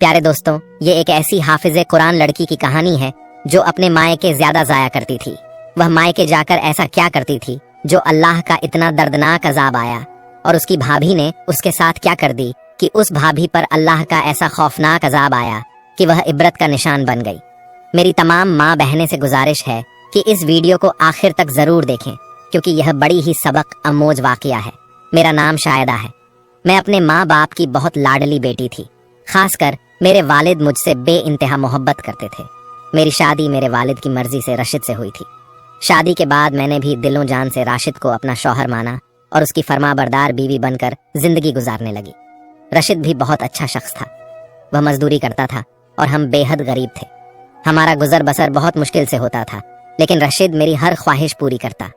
प्यारे दोस्तों, ये एक ऐसी हाफिज कुरान लड़की की कहानी है जो अपने मायके ज्यादा जाया करती थी। वह मायके जाकर ऐसा क्या करती थी जो अल्लाह का इतना दर्दनाक अजाब आया, और उसकी भाभी ने उसके साथ क्या कर दी कि उस भाभी पर अल्लाह का ऐसा खौफनाक अजाब आया कि वह इबरत का निशान बन गई। मेरी तमाम माँ बहनें से गुजारिश है कि इस वीडियो को आखिर तक जरूर देखें, क्योंकि यह बड़ी ही सबक अमोज वाकया है। मेरा नाम शायदा है। मैं अपने माँ बाप की बहुत लाडली बेटी थी। खासकर मेरे वालिद मुझसे बेइंतहा मोहब्बत करते थे। मेरी शादी मेरे वालिद की मर्जी से रशिद से हुई थी। शादी के बाद मैंने भी दिलों जान से राशिद को अपना शौहर माना और उसकी फरमाबरदार बीवी बनकर जिंदगी गुजारने लगी। रशिद भी बहुत अच्छा शख्स था। वह मजदूरी करता था और हम बेहद गरीब थे। हमारा गुजर बसर बहुत मुश्किल से होता था, लेकिन रशिद मेरी हर ख्वाहिश पूरी करता।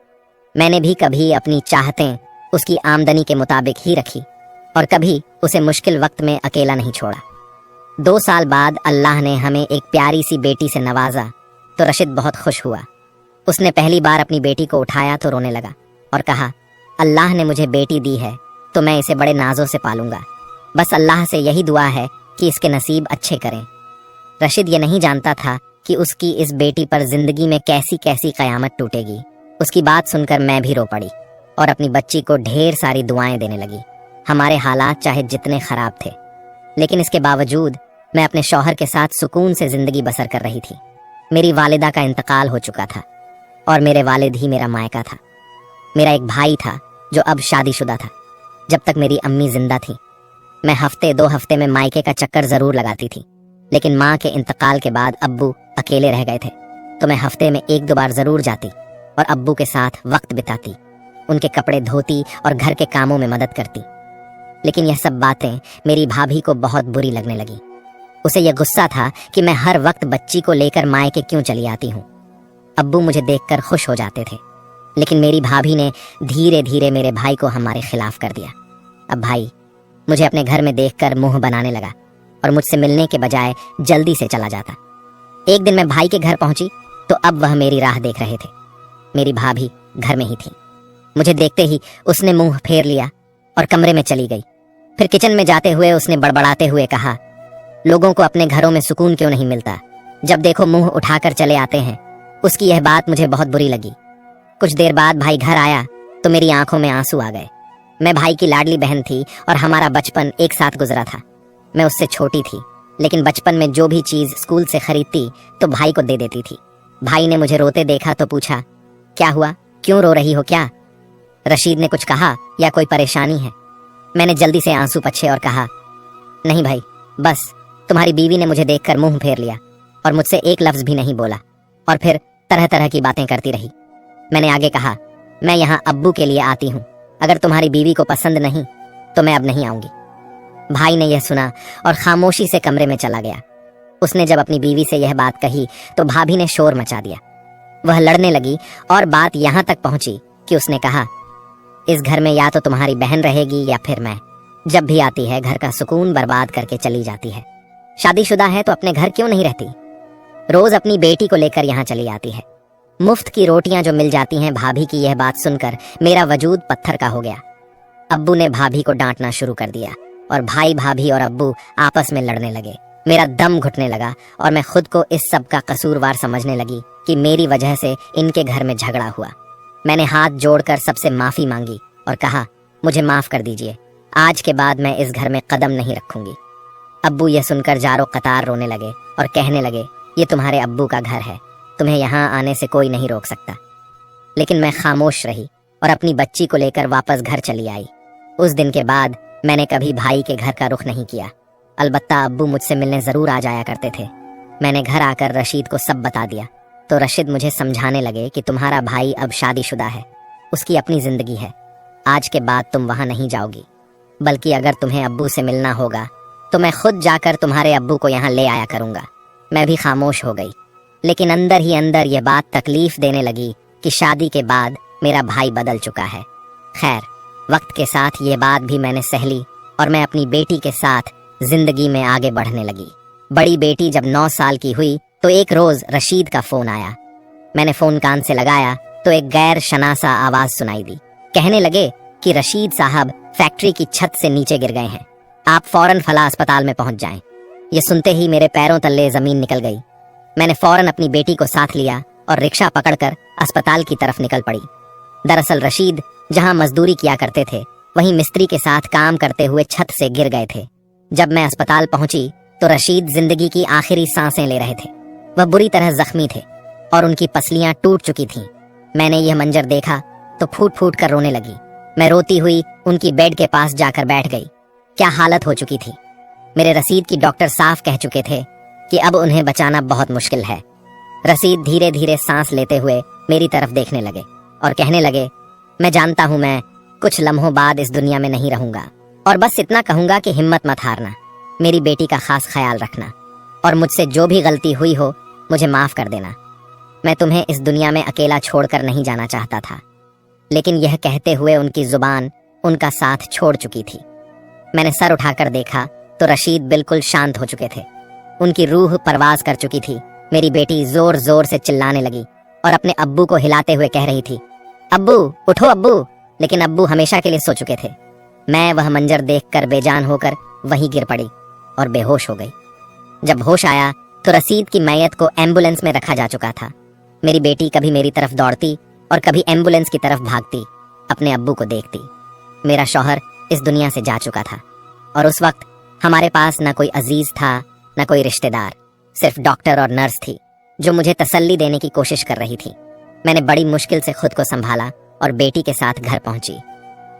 मैंने भी कभी अपनी चाहतें उसकी आमदनी के मुताबिक ही रखी और कभी उसे मुश्किल वक्त में अकेला नहीं छोड़ा। 2 साल बाद अल्लाह ने हमें एक प्यारी सी बेटी से नवाजा तो रशिद बहुत खुश हुआ। उसने पहली बार अपनी बेटी को उठाया तो रोने लगा और कहा, अल्लाह ने मुझे बेटी दी है तो मैं इसे बड़े नाजों से पालूंगा। बस अल्लाह से यही दुआ है कि इसके नसीब अच्छे करें। रशिद ये नहीं जानता था कि उसकी इस बेटी पर जिंदगी में कैसी कैसी कयामत टूटेगी। उसकी बात सुनकर मैं भी रो पड़ी और अपनी बच्ची को ढेर सारी दुआएं देने लगी। हमारे हालात चाहे जितने खराब थे, लेकिन इसके बावजूद मैं अपने शौहर के साथ सुकून से जिंदगी बसर कर रही थी। मेरी वालिदा का इंतकाल हो चुका था और मेरे वालिद ही मेरा मायका था। मेरा एक भाई था जो अब शादीशुदा था। जब तक मेरी अम्मी जिंदा थी, मैं हफ्ते 2 हफ्ते में मायके का चक्कर जरूर लगाती थी, लेकिन माँ के इंतकाल के बाद अब्बू अकेले रह गए थे तो मैं हफ्ते में 1-2 बार जरूर जाती और अब्बू के साथ वक्त बिताती, उनके कपड़े धोती और घर के कामों में मदद करती। लेकिन यह सब बातें मेरी भाभी को बहुत बुरी लगने लगी। उसे यह गुस्सा था कि मैं हर वक्त बच्ची को लेकर मायके क्यों चली आती हूँ। अब्बू मुझे देखकर खुश हो जाते थे, लेकिन मेरी भाभी ने धीरे धीरे मेरे भाई को हमारे खिलाफ कर दिया। अब भाई मुझे अपने घर में देखकर मुंह बनाने लगा और मुझसे मिलने के बजाय जल्दी से चला जाता। एक दिन मैं भाई के घर पहुंची तो अब वह मेरी राह देख रहे थे। मेरी भाभी घर में ही थी। मुझे देखते ही उसने मुंह फेर लिया और कमरे में चली गई। फिर किचन में जाते हुए उसने बड़बड़ाते हुए कहा, लोगों को अपने घरों में सुकून क्यों नहीं मिलता, जब देखो मुंह उठाकर चले आते हैं। उसकी यह बात मुझे बहुत बुरी लगी। कुछ देर बाद भाई घर आया तो मेरी आंखों में आंसू आ गए। मैं भाई की लाडली बहन थी और हमारा बचपन एक साथ गुजरा था। मैं उससे छोटी थी, लेकिन बचपन में जो भी चीज स्कूल से खरीदती तो भाई को दे देती थी। भाई ने मुझे रोते देखा तो पूछा, क्या हुआ, क्यों रो रही हो, क्या रशीद ने कुछ कहा या कोई परेशानी है? मैंने जल्दी से आंसू पोंछे और कहा, नहीं भाई, बस तुम्हारी बीवी ने मुझे देखकर मुंह फेर लिया और मुझसे एक लफ्ज भी नहीं बोला और फिर तरह तरह की बातें करती रही। मैंने आगे कहा, मैं यहाँ अब्बू के लिए आती हूँ, अगर तुम्हारी बीवी को पसंद नहीं तो मैं अब नहीं आऊंगी। भाई ने यह सुना और खामोशी से कमरे में चला गया। उसने जब अपनी बीवी से यह बात कही तो भाभी ने शोर मचा दिया। वह लड़ने लगी और बात यहाँ तक पहुंची कि उसने कहा, इस घर में या तो तुम्हारी बहन रहेगी या फिर मैं। जब भी आती है घर का सुकून बर्बाद करके चली जाती है। शादीशुदा है तो अपने घर क्यों नहीं रहती? रोज अपनी बेटी को लेकर यहाँ चली आती है। मुफ्त की रोटियां जो मिल जाती हैं। भाभी की यह बात सुनकर मेरा वजूद पत्थर का हो गया। अब्बू ने भाभी को डांटना शुरू कर दिया और भाई भाभी और अब्बू आपस में लड़ने लगे। मेरा दम घुटने लगा और मैं खुद को इस सब का कसूरवार समझने लगी कि मेरी वजह से इनके घर में झगड़ा हुआ। मैंने हाथ जोड़कर सबसे माफी मांगी और कहा, मुझे माफ कर दीजिए, आज के बाद मैं इस घर में कदम नहीं रखूंगी। अब्बू यह सुनकर जारो कतार रोने लगे और कहने लगे, ये तुम्हारे अब्बू का घर है, तुम्हें यहाँ आने से कोई नहीं रोक सकता। लेकिन मैं खामोश रही और अपनी बच्ची को लेकर वापस घर चली आई। उस दिन के बाद मैंने कभी भाई के घर का रुख नहीं किया। अलबत्ता अब्बू मुझसे मिलने जरूर आ जाया करते थे। मैंने घर आकर रशीद को सब बता दिया तो रशीद मुझे समझाने लगे कि तुम्हारा भाई अब शादीशुदा है, उसकी अपनी जिंदगी है। आज के बाद तुम वहां नहीं जाओगी, बल्कि अगर तुम्हें अब्बू से मिलना होगा तो मैं खुद जाकर तुम्हारे अब्बू को यहाँ ले आया करूंगा। मैं भी खामोश हो गई, लेकिन अंदर ही अंदर यह बात तकलीफ देने लगी कि शादी के बाद मेरा भाई बदल चुका है। खैर, वक्त के साथ ये बात भी मैंने सह ली और मैं अपनी बेटी के साथ जिंदगी में आगे बढ़ने लगी। बड़ी बेटी जब 9 साल की हुई तो एक रोज रशीद का फोन आया। मैंने फोन कान से लगाया तो एक गैर शनासा आवाज सुनाई दी। कहने लगे कि रशीद साहब फैक्ट्री की छत से नीचे गिर गए हैं, आप फौरन फला अस्पताल में पहुंच जाएं। یہ سنتے ہی میرے پیروں تلے زمین نکل گئی۔ میں نے فوراً اپنی بیٹی کو ساتھ لیا اور رکشہ پکڑ کر اسپتال کی طرف نکل پڑی۔ دراصل رشید جہاں مزدوری کیا کرتے تھے وہیں مستری کے ساتھ کام کرتے ہوئے چھت سے گر گئے تھے۔ جب میں اسپتال پہنچی تو رشید زندگی کی آخری سانسیں لے رہے تھے۔ وہ بری طرح زخمی تھے اور ان کی پسلیاں ٹوٹ چکی تھیں۔ میں نے یہ منظر دیکھا تو پھوٹ پھوٹ کر رونے لگی۔ میں روتی ہوئی ان کی بیڈ کے پاس جا کر بیٹھ گئی۔ کیا حالت ہو چکی تھی! میرے رشید کی ڈاکٹر صاف کہہ چکے تھے کہ اب انہیں بچانا بہت مشکل ہے۔ رشید دھیرے دھیرے سانس لیتے ہوئے میری طرف دیکھنے لگے اور کہنے لگے، میں جانتا ہوں میں کچھ لمحوں بعد اس دنیا میں نہیں رہوں گا، اور بس اتنا کہوں گا کہ ہمت مت ہارنا، میری بیٹی کا خاص خیال رکھنا، اور مجھ سے جو بھی غلطی ہوئی ہو مجھے معاف کر دینا۔ میں تمہیں اس دنیا میں اکیلا چھوڑ کر نہیں جانا چاہتا تھا، لیکن یہ کہتے ہوئے ان کی زبان ان کا ساتھ چھوڑ چکی تھی۔ میں نے سر اٹھا کر دیکھا تو رشید بالکل شانت ہو چکے تھے۔ ان کی روح پرواز کر چکی تھی۔ میری بیٹی زور زور سے چلانے لگی اور اپنے ابو کو ہلاتے ہوئے کہہ رہی تھی، ابو اٹھو ابو، لیکن ابو ہمیشہ کے لیے سو چکے تھے۔ میں وہ منظر دیکھ کر بے جان ہو کر وہیں گر پڑی اور بے ہوش ہو گئی۔ جب ہوش آیا تو رشید کی میت کو ایمبولینس میں رکھا جا چکا تھا۔ میری بیٹی کبھی میری طرف دوڑتی اور کبھی ایمبولینس کی طرف بھاگتی، اپنے ابو کو دیکھتی۔ میرا شوہر اس دنیا سے جا چکا تھا اور اس وقت ہمارے پاس نہ کوئی عزیز تھا نہ کوئی رشتہ دار، صرف ڈاکٹر اور نرس تھی جو مجھے تسلی دینے کی کوشش کر رہی تھی۔ میں نے بڑی مشکل سے خود کو سنبھالا اور بیٹی کے ساتھ گھر پہنچی۔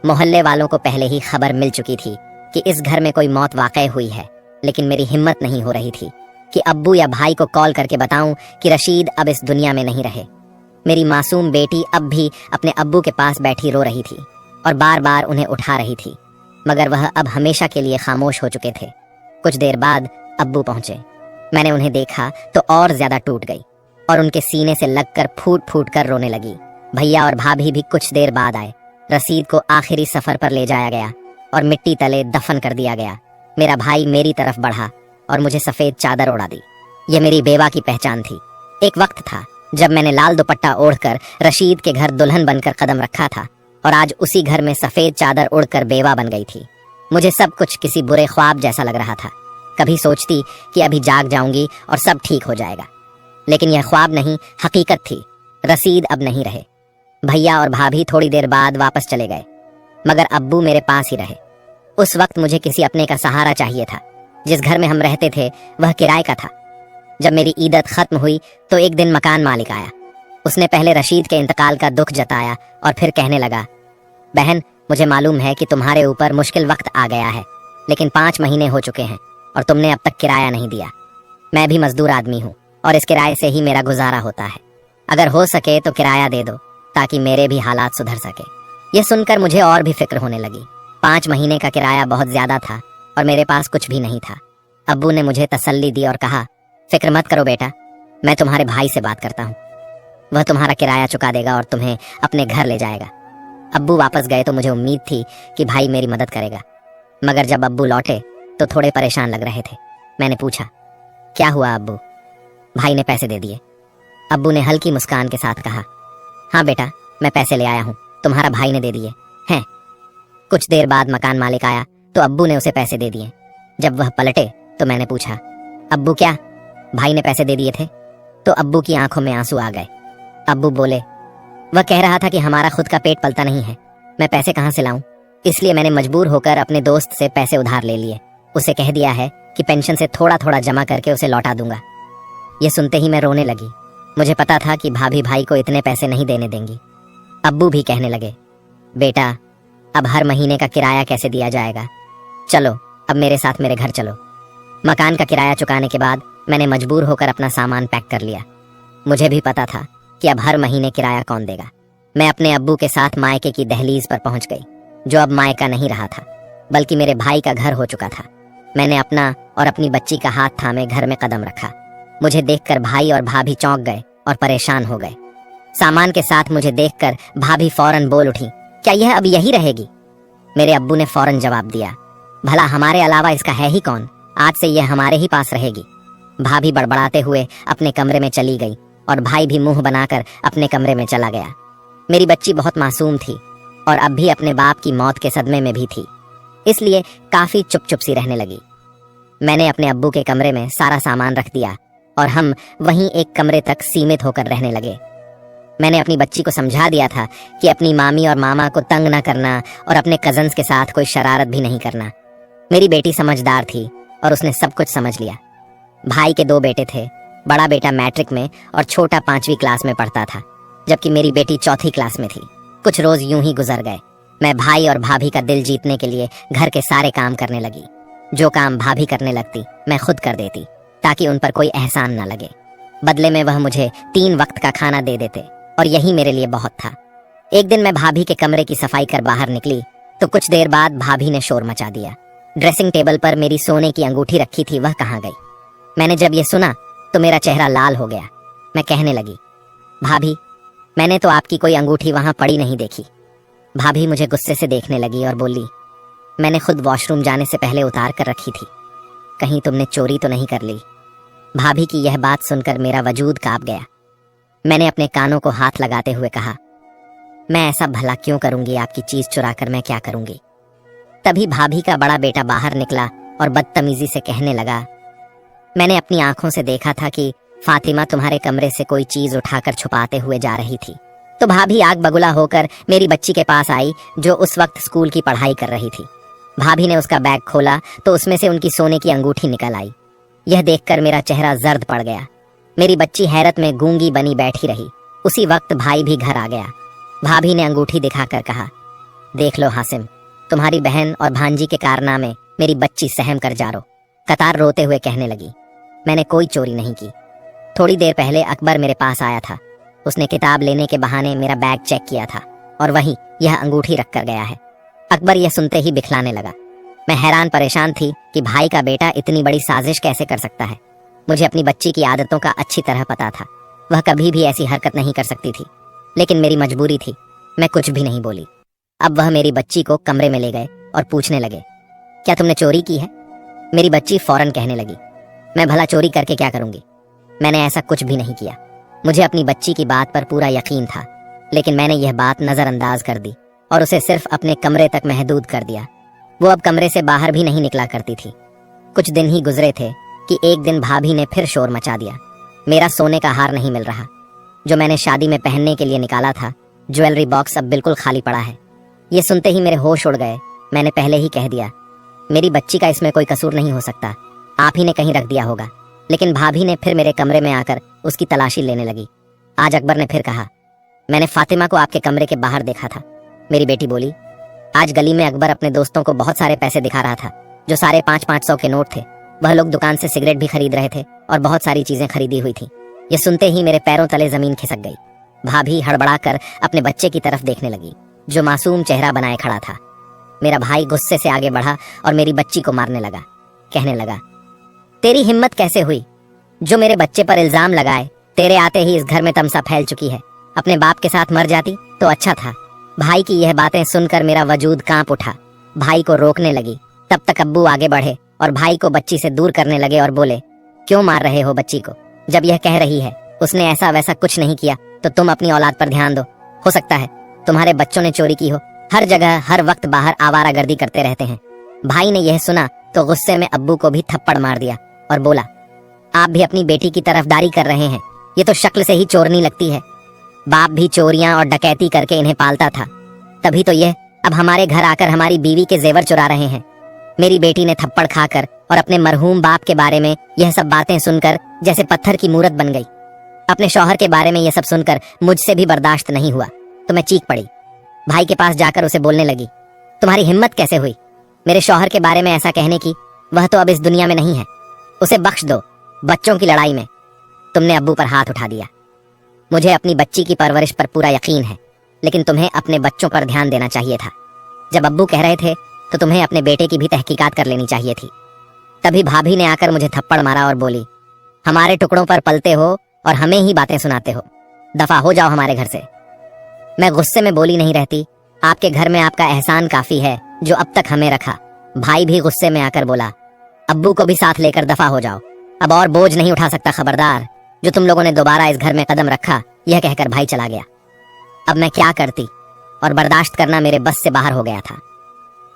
محلے والوں کو پہلے ہی خبر مل چکی تھی کہ اس گھر میں کوئی موت واقع ہوئی ہے، لیکن میری ہمت نہیں ہو رہی تھی کہ ابو یا بھائی کو کال کر کے بتاؤں کہ رشید اب اس دنیا میں نہیں رہے۔ میری معصوم بیٹی اب بھی اپنے ابو کے پاس بیٹھی رو رہی تھی اور بار بار انہیں اٹھا رہی تھی، مگر وہ اب ہمیشہ کے لیے خاموش ہو چکے تھے۔ کچھ دیر بعد ابو پہنچے۔ میں نے انہیں دیکھا تو اور زیادہ ٹوٹ گئی اور ان کے سینے سے لگ کر پھوٹ پھوٹ کر رونے لگی۔ بھیا اور بھابھی بھی کچھ دیر بعد آئے۔ رشید کو آخری سفر پر لے جایا گیا اور مٹی تلے دفن کر دیا گیا۔ میرا بھائی میری طرف بڑھا اور مجھے سفید چادر اڑا دی۔ یہ میری بیوہ کی پہچان تھی۔ ایک وقت تھا جب میں نے لال دوپٹہ اوڑھ کر رشید کے گھر دلہن بن کر قدم رکھا تھا، اور آج اسی گھر میں سفید چادر اڑ کر بیوہ بن گئی تھی۔ مجھے سب کچھ کسی برے خواب جیسا لگ رہا تھا۔ کبھی سوچتی کہ ابھی جاگ جاؤں گی اور سب ٹھیک ہو جائے گا، لیکن یہ خواب نہیں، حقیقت تھی۔ رشید اب نہیں رہے۔ بھیا اور بھابھی تھوڑی دیر بعد واپس چلے گئے، مگر ابو میرے پاس ہی رہے۔ اس وقت مجھے کسی اپنے کا سہارا چاہیے تھا۔ جس گھر میں ہم رہتے تھے وہ کرائے کا تھا۔ جب میری عیدت ختم ہوئی تو ایک دن مکان مالک آیا۔ اس نے پہلے رشید کے انتقال کا دکھ جتایا اور پھر کہنے لگا، بہن مجھے معلوم ہے کہ تمہارے اوپر مشکل وقت آ گیا ہے، لیکن 5 مہینے ہو چکے ہیں اور تم نے اب تک کرایہ نہیں دیا۔ میں بھی مزدور آدمی ہوں اور اس کرائے سے ہی میرا گزارا ہوتا ہے۔ اگر ہو سکے تو کرایہ دے دو تاکہ میرے بھی حالات سدھر سکے۔ یہ سن کر مجھے اور بھی فکر ہونے لگی۔ 5 مہینے کا کرایہ بہت زیادہ تھا اور میرے پاس کچھ بھی نہیں تھا۔ ابو نے مجھے تسلی دی اور کہا، فکر مت کرو بیٹا، میں تمہارے بھائی سے بات کرتا ہوں، وہ تمہارا کرایہ چکا دے گا اور تمہیں اپنے گھر لے جائے گا۔ ابو واپس گئے تو مجھے امید تھی کہ بھائی میری مدد کرے گا، مگر جب ابو لوٹے تو تھوڑے پریشان لگ رہے تھے۔ میں نے پوچھا، کیا ہوا ابو؟ بھائی نے پیسے دے دیے۔ ابو نے ہلکی مسکان کے ساتھ کہا، ہاں بیٹا میں پیسے لے آیا ہوں، تمہارا بھائی نے دے دیے ہیں۔ کچھ دیر بعد مکان مالک آیا تو ابو نے اسے پیسے دے دیے۔ جب وہ پلٹے تو میں نے پوچھا، ابو کیا بھائی نے پیسے دے دیے تھے؟ تو ابو کی آنکھوں میں آنسو آ گئے۔ ابو بولے، وہ کہہ رہا تھا کہ ہمارا خود کا پیٹ پلتا نہیں ہے، میں پیسے کہاں سے لاؤں، اس لیے میں نے مجبور ہو کر اپنے دوست سے پیسے ادھار لے لیے۔ اسے کہہ دیا ہے کہ پینشن سے تھوڑا تھوڑا جمع کر کے اسے لوٹا دوں گا۔ یہ سنتے ہی میں رونے لگی۔ مجھے پتا تھا کہ بھابھی بھائی کو اتنے پیسے نہیں دینے دیں گی۔ ابو بھی کہنے لگے، بیٹا اب ہر مہینے کا کرایہ کیسے دیا جائے گا، چلو اب میرے ساتھ میرے گھر چلو۔ مکان کا کرایہ چکانے کے بعد میں نے مجبور ہو کر اپنا سامان پیک کر لیا۔ مجھے بھی پتا تھا کہ اب ہر مہینے کرایہ کون دے گا۔ میں اپنے ابو کے ساتھ مائکے کی دہلیز پر پہنچ گئی، جو اب مائکا نہیں رہا تھا بلکہ میرے بھائی کا گھر ہو چکا تھا۔ میں نے اپنا اور اپنی بچی کا ہاتھ تھامے گھر میں قدم رکھا۔ مجھے دیکھ کر بھائی اور بھابھی چونک گئے اور پریشان ہو گئے۔ سامان کے ساتھ مجھے دیکھ کر بھابھی فوراً بول اٹھی، کیا یہ اب یہی رہے گی؟ میرے ابو نے فوراً جواب دیا، بھلا ہمارے علاوہ اس کا ہے ہی کون، آج سے یہ ہمارے ہی پاس رہے گی۔ بھابھی بڑبڑاتے ہوئے اپنے کمرے میں چلی گئی اور بھائی بھی منہ بنا کر اپنے کمرے میں چلا گیا۔ میری بچی بہت معصوم تھی اور اب بھی اپنے باپ کی موت کے صدمے میں بھی تھی، اس لیے کافی چپ چپ سی رہنے لگی۔ मैंने अपने अब्बू के कमरे में सारा सामान रख दिया और हम वहीं एक कमरे तक सीमित होकर रहने लगे। मैंने अपनी बच्ची को समझा दिया था कि अपनी मामी और मामा को तंग ना करना और अपने कजन्स के साथ कोई शरारत भी नहीं करना। मेरी बेटी समझदार थी और उसने सब कुछ समझ लिया। भाई के 2 बेटे थे, बड़ा बेटा मैट्रिक में और छोटा 5वीं क्लास में पढ़ता था, जबकि मेरी बेटी 4थी क्लास में थी। कुछ रोज यूं ही गुजर गए। मैं भाई और भाभी का दिल जीतने के लिए घर के सारे काम करने लगी। जो काम भाभी करने लगती मैं खुद कर देती, ताकि उन पर कोई एहसान ना लगे। बदले में वह मुझे 3 वक्त का खाना दे देते और यही मेरे लिए बहुत था। एक दिन मैं भाभी के कमरे की सफाई कर बाहर निकली तो कुछ देर बाद भाभी ने शोर मचा दिया। ड्रेसिंग टेबल पर मेरी सोने की अंगूठी रखी थी, वह कहाँ गई? मैंने जब ये सुना तो मेरा चेहरा लाल हो गया। मैं कहने लगी, भाभी, मैंने तो आपकी कोई अंगूठी वहां पड़ी नहीं देखी। भाभी मुझे गुस्से से देखने लगी और बोली, मैंने खुद वॉशरूम जाने से पहले उतार कर रखी थी, कहीं तुमने चोरी तो नहीं कर ली? भाभी की यह बात सुनकर मेरा वजूद कांप गया। मैंने अपने कानों को हाथ लगाते हुए कहा, मैं ऐसा भला क्यों करूंगी? आपकी चीज चुरा कर मैं क्या करूंगी? तभी भाभी का बड़ा बेटा बाहर निकला और बदतमीजी से कहने लगा, मैंने अपनी आंखों से देखा था कि फातिमा तुम्हारे कमरे से कोई चीज उठाकर छुपाते हुए जा रही थी। तो भाभी आग बगुला होकर मेरी बच्ची के पास आई, जो उस वक्त स्कूल की पढ़ाई कर रही थी। भाभी ने उसका बैग खोला तो उसमें से उनकी सोने की अंगूठी निकल आई। यह देखकर मेरा चेहरा जर्द पड़ गया। मेरी बच्ची हैरत में गूंगी बनी बैठी रही। उसी वक्त भाई भी घर आ गया। भाभी ने अंगूठी दिखाकर कहा, देख लो हासिम, तुम्हारी बहन और भांजी के कारनामे मेरी बच्ची सहम कर जा रो। कतार रोते हुए कहने लगी, मैंने कोई चोरी नहीं की। थोड़ी देर पहले अकबर मेरे पास आया था। उसने किताब लेने के बहाने मेरा बैग चेक किया था और वहीं यह अंगूठी रख कर गया है। अकबर यह सुनते ही बिखलाने लगा। मैं हैरान परेशान थी कि भाई का बेटा इतनी बड़ी साजिश कैसे कर सकता है। मुझे अपनी बच्ची की आदतों का अच्छी तरह पता था। वह कभी भी ऐसी हरकत नहीं कर सकती थी, लेकिन मेरी मजबूरी थी। मैं कुछ भी नहीं बोली। अब वह मेरी बच्ची को कमरे में ले गए और पूछने लगे, क्या तुमने चोरी की है? मेरी बच्ची फौरन कहने लगी, मैं भला चोरी करके क्या करूंगी? मैंने ऐसा कुछ भी नहीं किया। मुझे अपनी बच्ची की बात पर पूरा यकीन था, लेकिन मैंने यह बात नजरअंदाज कर दी और उसे सिर्फ अपने कमरे तक महदूद कर दिया। वो अब कमरे से बाहर भी नहीं निकला करती थी। कुछ दिन ही गुजरे थे कि एक दिन भाभी ने फिर शोर मचा दिया। मेरा सोने का हार नहीं मिल रहा, जो मैंने शादी में पहनने के लिए निकाला था। ज्वेलरी बॉक्स अब बिल्कुल खाली पड़ा है। ये सुनते ही मेरे होश उड़ गए। मैंने पहले ही कह दिया, मेरी बच्ची का इसमें कोई कसूर नहीं हो सकता, आप ही ने कहीं रख दिया होगा। लेकिन भाभी ने फिर मेरे कमरे में आकर उसकी तलाशी लेने लगी। आज अकबर ने फिर कहा, मैंने फातिमा को आपके कमरे के बाहर देखा था। मेरी बेटी बोली, आज गली में अकबर अपने दोस्तों को बहुत सारे पैसे दिखा रहा था, जो सारे 500-500 के नोट थे। वह लोग दुकान से सिगरेट भी खरीद रहे थे और बहुत सारी चीजें खरीदी हुई थी। ये सुनते ही मेरे पैरों तले जमीन खिसक गई। भाभी हड़बड़ा कर अपने बच्चे की तरफ देखने लगी, जो मासूम चेहरा बनाए खड़ा था। मेरा भाई गुस्से से आगे बढ़ा और मेरी बच्ची को मारने लगा। कहने लगा, तेरी हिम्मत कैसे हुई जो मेरे बच्चे पर इल्जाम लगाए? तेरे आते ही इस घर में तमसा फैल चुकी है। अपने बाप के साथ मर जाती तो अच्छा था। भाई की यह बातें सुनकर मेरा वजूद कांप उठा। भाई को रोकने लगी, तब तक अब्बू आगे बढ़े और भाई को बच्ची से दूर करने लगे और बोले, क्यों मार रहे हो बच्ची को? जब यह कह रही है उसने ऐसा वैसा कुछ नहीं किया, तो तुम अपनी औलाद पर ध्यान दो। हो सकता है तुम्हारे बच्चों ने चोरी की हो। हर जगह हर वक्त बाहर आवारागर्दी करते रहते हैं। भाई ने यह सुना तो गुस्से में अब्बू को भी थप्पड़ मार दिया और बोला, आप भी अपनी बेटी की तरफदारी कर रहे हैं। ये तो शक्ल से ही चोरनी लगती है। बाप भी चोरियां और डकैती करके इन्हें पालता था, तभी तो ये अब हमारे घर आकर हमारी बीवी के जेवर चुरा रहे हैं। मेरी बेटी ने थप्पड़ खाकर और अपने मरहूम बाप के बारे में यह सब बातें सुनकर जैसे पत्थर की मूरत बन गई। अपने शौहर के बारे में यह सब सुनकर मुझसे भी बर्दाश्त नहीं हुआ तो मैं चीख पड़ी। भाई के पास जाकर उसे बोलने लगी, तुम्हारी हिम्मत कैसे हुई मेरे शौहर के बारे में ऐसा कहने की? वह तो अब इस दुनिया में नहीं है, उसे बख्श दो। बच्चों की लड़ाई में तुमने अब्बू पर हाथ उठा दिया। मुझे अपनी बच्ची की परवरिश पर पूरा यकीन है, लेकिन तुम्हें अपने बच्चों पर ध्यान देना चाहिए था। जब अब्बू कह रहे थे तो तुम्हें अपने बेटे की भी तहकीकात कर लेनी चाहिए थी। तभी भाभी ने आकर मुझे थप्पड़ मारा और बोली, हमारे टुकड़ों पर पलते हो और हमें ही बातें सुनाते हो, दफा हो जाओ हमारे घर से। मैं गुस्से में बोली नहीं रहती, आपके घर में आपका एहसान काफी है जो अब तक हमें रखा। भाई भी गुस्से में आकर बोला, अब्बू को भी साथ लेकर दफा हो जाओ, अब और बोझ नहीं उठा सकता खबरदार। जो तुम लोगों ने दोबारा इस घर में कदम रखा, यह कहकर भाई चला गया। अब मैं क्या करती, और बर्दाश्त करना मेरे बस से बाहर हो गया था।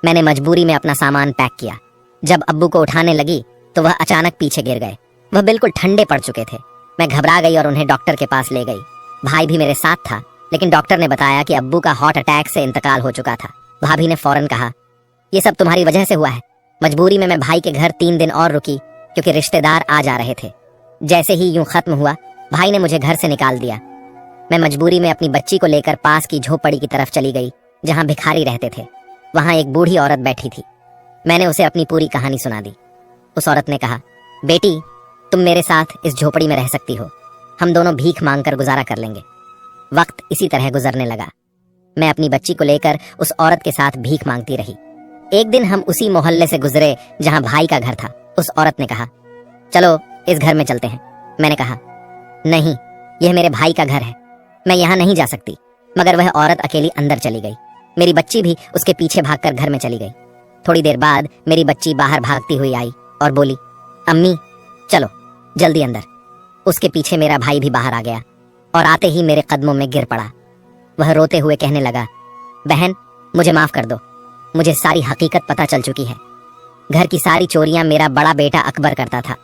मैंने मजबूरी में अपना सामान पैक किया। जब अब्बू को उठाने लगी तो वह अचानक पीछे गिर गए। वह बिल्कुल ठंडे पड़ चुके थे। मैं घबरा गई और उन्हें डॉक्टर के पास ले गई। भाई भी मेरे साथ था, लेकिन डॉक्टर ने बताया कि अब्बू का हार्ट अटैक से इंतकाल हो चुका था। भाभी ने फौरन कहा, ये सब तुम्हारी वजह से हुआ है। मजबूरी में मैं भाई के घर 3 दिन और रुकी, क्योंकि रिश्तेदार आ जा रहे थे। जैसे ही यूं खत्म हुआ, भाई ने मुझे घर से निकाल दिया। मैं मजबूरी में अपनी बच्ची को लेकर पास की झोपड़ी की तरफ चली गई, जहां भिखारी रहते थे। वहां एक बूढ़ी औरत बैठी थी। मैंने उसे अपनी पूरी कहानी सुना दी। उस औरत ने कहा, बेटी, तुम मेरे साथ इस झोपड़ी में रह सकती हो। हम दोनों भीख मांगकर गुजारा कर लेंगे। वक्त इसी तरह गुजरने लगा। मैं अपनी बच्ची को लेकर उस औरत के साथ भीख मांगती रही। एक दिन हम उसी मोहल्ले से गुजरे जहां भाई का घर था। उस औरत ने कहा, चलो इस घर में चलते हैं। मैंने कहा, नहीं, यह मेरे भाई का घर है, मैं यहाँ नहीं जा सकती। मगर वह औरत अकेली अंदर चली गई। मेरी बच्ची भी उसके पीछे भागकर घर में चली गई। थोड़ी देर बाद मेरी बच्ची बाहर भागती हुई आई और बोली, अम्मी चलो जल्दी अंदर। उसके पीछे मेरा भाई भी बाहर आ गया और आते ही मेरे कदमों में गिर पड़ा। वह रोते हुए कहने लगा, बहन, मुझे माफ कर दो, मुझे सारी हकीकत पता चल चुकी है। घर की सारी चोरियां मेरा बड़ा बेटा अकबर करता था।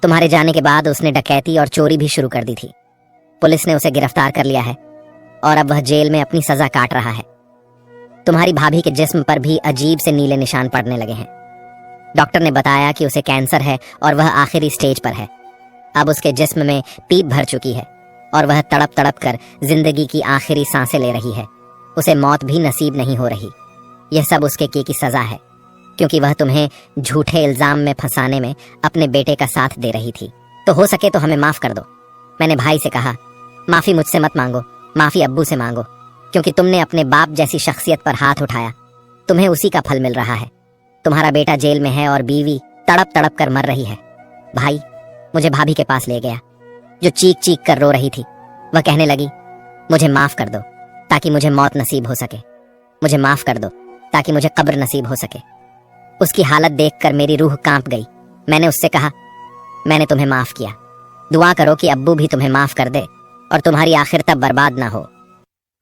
तुम्हारे जाने के बाद उसने डकैती और चोरी भी शुरू कर दी थी। पुलिस ने उसे गिरफ्तार कर लिया है और अब वह जेल में अपनी सजा काट रहा है। तुम्हारी भाभी के जिस्म पर भी अजीब से नीले निशान पड़ने लगे हैं। डॉक्टर ने बताया कि उसे कैंसर है और वह आखिरी स्टेज पर है। अब उसके जिस्म में पीप भर चुकी है और वह तड़प तड़प कर जिंदगी की आखिरी सांसें ले रही है। उसे मौत भी नसीब नहीं हो रही। यह सब उसके की सजा है, क्योंकि वह तुम्हें झूठे इल्जाम में फंसाने में अपने बेटे का साथ दे रही थी। तो हो सके तो हमें माफ कर दो। मैंने भाई से कहा, माफी मुझसे मत मांगो, माफी अब्बू से मांगो, क्योंकि तुमने अपने बाप जैसी शख्सियत पर हाथ उठाया। तुम्हें उसी का फल मिल रहा है। तुम्हारा बेटा जेल में है और बीवी तड़प तड़प कर मर रही है। भाई मुझे भाभी के पास ले गया, जो चीख चीख कर रो रही थी। वह कहने लगी, मुझे माफ कर दो ताकि मुझे मौत नसीब हो सके। मुझे माफ कर दो ताकि मुझे कब्र नसीब हो सके। उसकी हालत देखकर मेरी रूह कांप गई। मैंने उससे कहा, मैंने तुम्हें माफ किया। दुआ करो कि अब्बू भी तुम्हें माफ कर दे और तुम्हारी आखिर तब बर्बाद ना हो।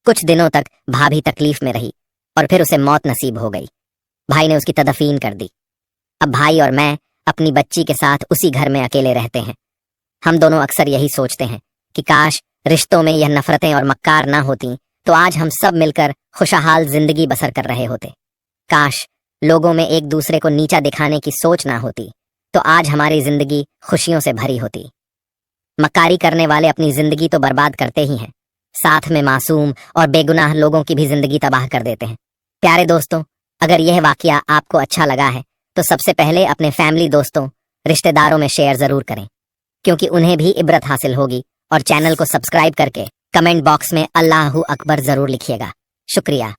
कुछ दिनों तक भाभी तकलीफ में रही और फिर उसे मौत नसीब हो गई। भाई ने उसकी तदफीन कर दी। अब भाई और मैं अपनी बच्ची के साथ उसी घर में अकेले रहते हैं। हम दोनों अक्सर यही सोचते हैं कि काश रिश्तों में यह नफरतें और मक्कार ना होती, तो आज हम सब मिलकर खुशहाल जिंदगी बसर कर रहे होते। काश लोगों में एक दूसरे को नीचा दिखाने की सोच ना होती, तो आज हमारी जिंदगी खुशियों से भरी होती। मक्कारी करने वाले अपनी जिंदगी तो बर्बाद करते ही हैं, साथ में मासूम और बेगुनाह लोगों की भी जिंदगी तबाह कर देते हैं। प्यारे दोस्तों, अगर यह वाकया आपको अच्छा लगा है तो सबसे पहले अपने फैमिली, दोस्तों, रिश्तेदारों में शेयर जरूर करें, क्योंकि उन्हें भी इबरत हासिल होगी। और चैनल को सब्सक्राइब करके कमेंट बॉक्स में अल्लाहू अकबर जरूर लिखिएगा। शुक्रिया।